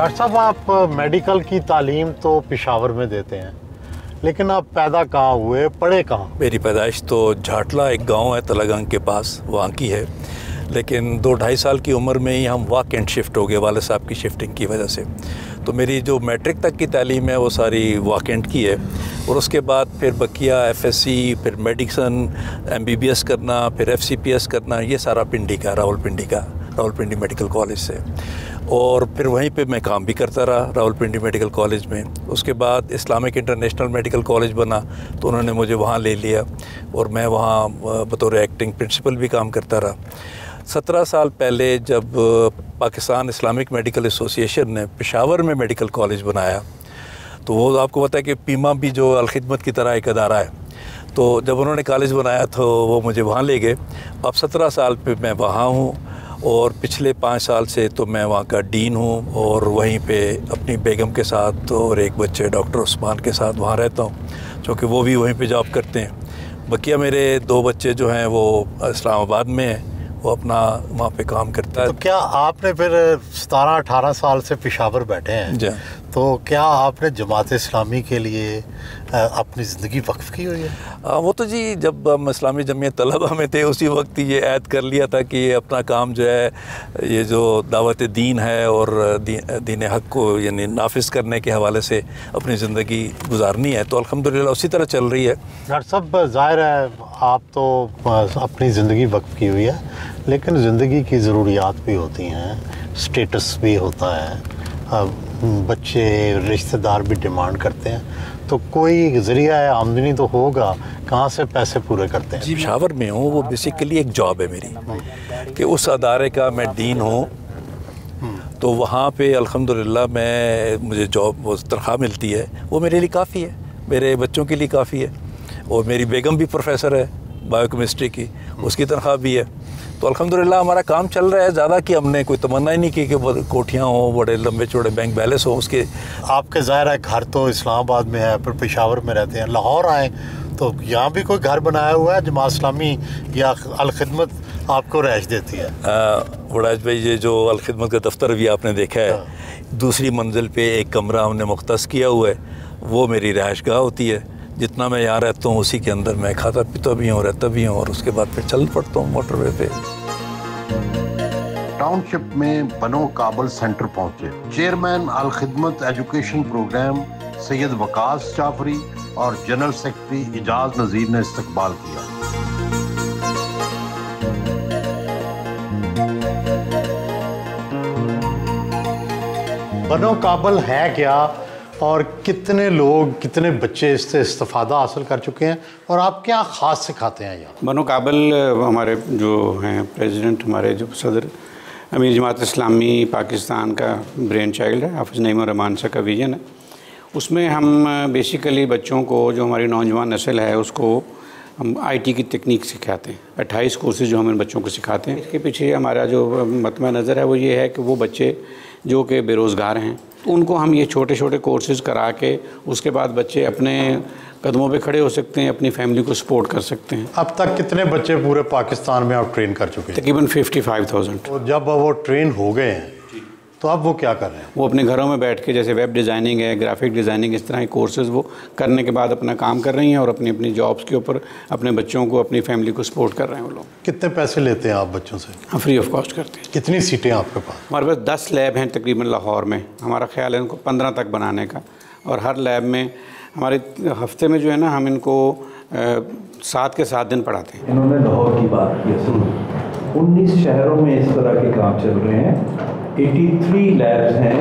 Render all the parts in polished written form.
Doctor साहब, आप medical की तालीम तो पेशावर में देते हैं, लेकिन आप पैदा कहाँ हुए, पढ़े कहाँ? मेरी पैदाइश तो झाटला एक गांव है तलागंग के पास, वहाँ की है। लेकिन 2-2.5 साल की उम्र में ही हम वहाँ कैंट शिफ्ट हो गए वालिद साहब की शिफ्टिंग की वजह से। तो मेरी जो मैट्रिक तक की तालीम है वो सारी वहाँ कैंट की है, और उसके बाद फिर बकिया एफएससी, फिर मेडिसन, एमबीबीएस करना, फिर एफसीपीएस करना, ये सारा पिंडी का, रावलपिंडी मेडिकल कॉलेज से। और फिर वहीं पे मैं काम भी करता रहा रावलपिंडी मेडिकल कॉलेज में। उसके बाद इस्लामिक इंटरनेशनल मेडिकल कॉलेज बना तो उन्होंने मुझे वहाँ ले लिया, और मैं वहाँ बतौर एक्टिंग प्रिंसिपल भी काम करता रहा। 17 साल पहले जब पाकिस्तान इस्लामिक मेडिकल एसोसिएशन ने पेशावर में मेडिकल कॉलेज बनाया, तो वो आपको पता है कि पीमा भी जो अलखिदमत की तरह एक अदारा है, तो जब उन्होंने कॉलेज बनाया तो वो मुझे वहाँ ले गए। अब 17 साल पे मैं वहाँ हूँ, और पिछले 5 साल से तो मैं वहाँ का डीन हूँ, और वहीं पे अपनी बेगम के साथ और एक बच्चे डॉक्टर उस्मान के साथ वहाँ रहता हूँ, क्योंकि वो भी वहीं पे जॉब करते हैं। बकिया मेरे 2 बच्चे जो हैं वो इस्लामाबाद में हैं, वो अपना वहाँ पे काम करता है। तो क्या आपने फिर 17-18 साल से पेशावर बैठे हैं जी, तो क्या आपने जमात इस्लामी के लिए अपनी ज़िंदगी वक्फ की हुई है? वो तो जी जब हम इस्लामी जमीयत तलबा में थे उसी वक्त ही ये ऐद कर लिया था कि अपना काम जो है, ये जो दावत दीन है और दीन हक़ को यानी नाफिज करने के हवाले से अपनी ज़िंदगी गुजारनी है, तो अल्हम्दुलिल्लाह उसी तरह चल रही है। डॉक्टर साहब, ज़ाहिर है आप तो अपनी ज़िंदगी वक्फ की हुई है, लेकिन ज़िंदगी की ज़रूरियात भी होती हैं, स्टेटस भी होता है, बच्चे रिश्तेदार भी डिमांड करते हैं, तो कोई ज़रिया आमदनी तो होगा, कहाँ से पैसे पूरे करते हैं? जी, पेशावर में हूँ, वो बेसिकली एक जॉब है मेरी कि उस अदारे का मैं डीन हूँ, तो वहाँ पे अल्हम्दुलिल्लाह मुझे जॉब वो तनख्वाह मिलती है, वो मेरे लिए काफ़ी है, मेरे बच्चों के लिए काफ़ी है। और मेरी बेगम भी प्रोफेसर है बायोकेमिस्ट्री की, उसकी तनख्वाह भी है। तो अल्हम्दुलिल्लाह हमारा काम चल रहा है। ज़्यादा कि हमने कोई तमन्ना ही नहीं की कि कोठियाँ हों, बड़े लंबे चौड़े बैंक बैलेंस हो उसके। आपके ज़ाहिर है घर तो इस्लामाबाद में है, फिर पेशावर में रहते हैं, लाहौर आए तो यहाँ भी कोई घर बनाया हुआ है जमात इस्लामी या अलखिदमत आपको रहाइश देती है? वड़ाज भाई, ये जो अलखिदमत का दफ्तर भी आपने देखा है, दूसरी मंजिल पे एक कमरा हमने मुख्तस किया हुआ है, वो मेरी रहायशगाह होती है। जितना मैं यहाँ रहता हूँ उसी के अंदर मैं खाता पीता भी हूँ, रहता भी हूँ, और उसके बाद फिर चल पड़ता हूँ मोटरवे पे। टाउनशिप में बनो काबल सेंटर पहुंचे चेयरमैन अल खिदमत एजुकेशन प्रोग्राम सैयद वकास जाफरी और जनरल सेक्रेटरी इजाज नज़ीर ने इस्तकबाल किया। बनो काबल है क्या, और कितने लोग, कितने बच्चे इससे इस्तिफादा हासिल कर चुके हैं, और आप क्या ख़ास सिखाते हैं यहाँ? बनो काबल हमारे जो हैं प्रेसिडेंट, हमारे जो सदर अमीर जमात इस्लामी पाकिस्तान का ब्रेन चाइल्ड है, हाफिज़ नईम रहमान साहब का विजन है। उसमें हम बेसिकली बच्चों को, जो हमारी नौजवान नस्ल है, उसको हम आईटी की तकनीक सिखाते हैं। 28 कोर्सेज जो हम इन बच्चों को सिखाते हैं। इसके पीछे हमारा जो मतमा नज़र है वो ये है कि वो बच्चे जो कि बेरोज़गार हैं, तो उनको हम ये छोटे छोटे कोर्सेज करा के उसके बाद बच्चे अपने कदमों पे खड़े हो सकते हैं, अपनी फैमिली को सपोर्ट कर सकते हैं। अब तक कितने बच्चे पूरे पाकिस्तान में आप ट्रेन कर चुके हैं? तकरीबन 55,000। तो जब वो ट्रेन हो गए हैं तो अब वो क्या कर रहे हैं? वो अपने घरों में बैठ के, जैसे वेब डिज़ाइनिंग है, ग्राफिक डिज़ाइनिंग, इस तरह के कोर्सेज़ वो करने के बाद अपना काम कर रही हैं और अपनी अपनी जॉब्स के ऊपर अपने बच्चों को, अपनी फैमिली को सपोर्ट कर रहे हैं वो लोग। कितने पैसे लेते हैं आप बच्चों से? हम फ्री ऑफ कॉस्ट करते हैं। कितनी सीटें आपके पास? हमारे पास 10 लैब हैं तकरीबन लाहौर में। हमारा ख्याल है इनको 15 तक बनाने का, और हर लैब में हमारे हफ्ते में जो है ना, हम इनको 7 के 7 दिन पढ़ाते हैं। इन्होंने लाहौर की बात की, 19 शहरों में इस तरह के काम चल रहे हैं। 83 लैब्स हैं,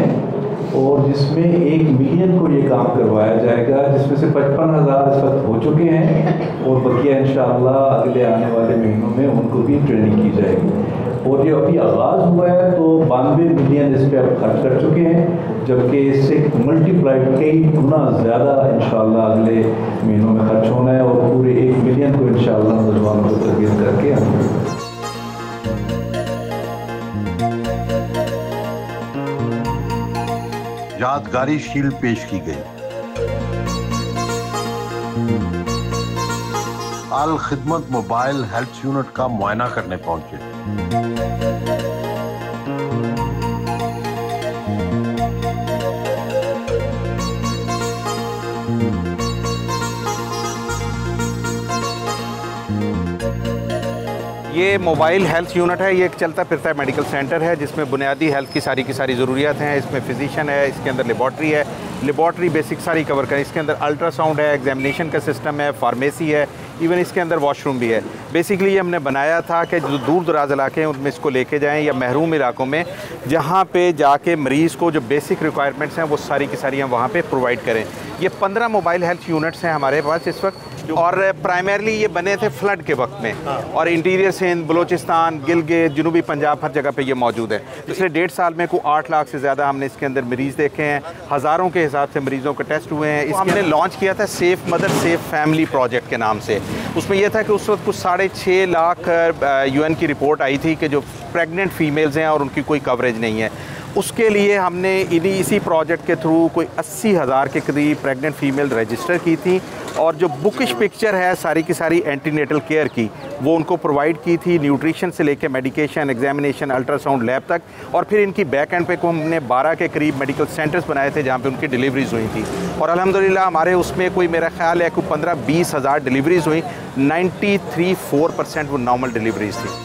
और जिसमें 1 मिलियन को ये काम करवाया जाएगा, जिसमें से 55,000 इस वक्त हो चुके हैं, और बकिया इंशाअल्लाह अगले आने वाले महीनों में उनको भी ट्रेनिंग की जाएगी। और ये अभी आगाज़ हुआ है तो 92 मिलियन इस पर अब खर्च कर चुके हैं, जबकि इससे मल्टीप्लाइड कई गुना ज़्यादा इंशाअल्लाह अगले महीनों में खर्च होना है, और पूरे 1 मिलियन को इंशाअल्लाह नौजवानों को तरबियत करके हम यादगारी शील्ड पेश की गई। अल खिदमत मोबाइल हेल्थ यूनिट का मुआयना करने पहुंचे। ये मोबाइल हेल्थ यूनिट है, ये एक चलता फिरता मेडिकल सेंटर है जिसमें बुनियादी हेल्थ की सारी ज़रूरियात हैं। इसमें फिजिशियन है, इसके अंदर लेबॉर्ट्री है, लेबॉर्ट्री बेसिक सारी कवर करें। इसके अंदर अल्ट्रासाउंड है, एग्जामिनेशन का सिस्टम है, फार्मेसी है, इवन इसके अंदर वॉशरूम भी है। बेसिकली ये हमने बनाया था कि जो दूर दराज इलाके हैं उनमें इसको लेके जाएं, या महरूम इलाकों में जहाँ पे जाके मरीज़ को जो बेसिक रिक्वायरमेंट्स हैं वो सारी की सारी हम वहाँ पे प्रोवाइड करें। ये 15 मोबाइल हेल्थ यूनिट्स हैं हमारे पास इस वक्त, और प्राइमरली ये बने थे फ्लड के वक्त में, और इंटीरियर सिंध, बलूचिस्तान, गिलगित, जनूबी पंजाब, हर जगह पे ये मौजूद है। पिछले 1.5 साल में कोई 8 लाख से ज़्यादा हमने इसके अंदर मरीज़ देखे हैं, हज़ारों के हिसाब से मरीज़ों के टेस्ट हुए हैं। इसके हमने लॉन्च किया था safe mother safe family project के नाम से। उसमें यह था कि उस वक्त कुछ 6.5 लाख UN की रिपोर्ट आई थी कि जो प्रेग्नेंट फ़ीमेल्स हैं और उनकी कोई कवरेज नहीं है। उसके लिए हमने इसी प्रोजेक्ट के थ्रू कोई 80,000 के करीब प्रेग्नेंट फ़ीमेल रजिस्टर की थी, और जो बुकिश पिक्चर है सारी की सारी एंटीनेटल केयर की, वो उनको प्रोवाइड की थी, न्यूट्रिशन से लेकर मेडिकेशन, एग्जामिनेशन, अल्ट्रासाउंड लैब तक। और फिर इनकी बैक एंड पे को हमने 12 के करीब मेडिकल सेंटर्स बनाए थे जहाँ पे उनकी डिलीवरीज हुई थी, और अल्हम्दुलिल्लाह हमारे उसमें कोई मेरा ख्याल है कोई 15-20 हज़ार डिलीवरीज हुई। 93-4% वो नॉर्मल डिलीवरीज थी।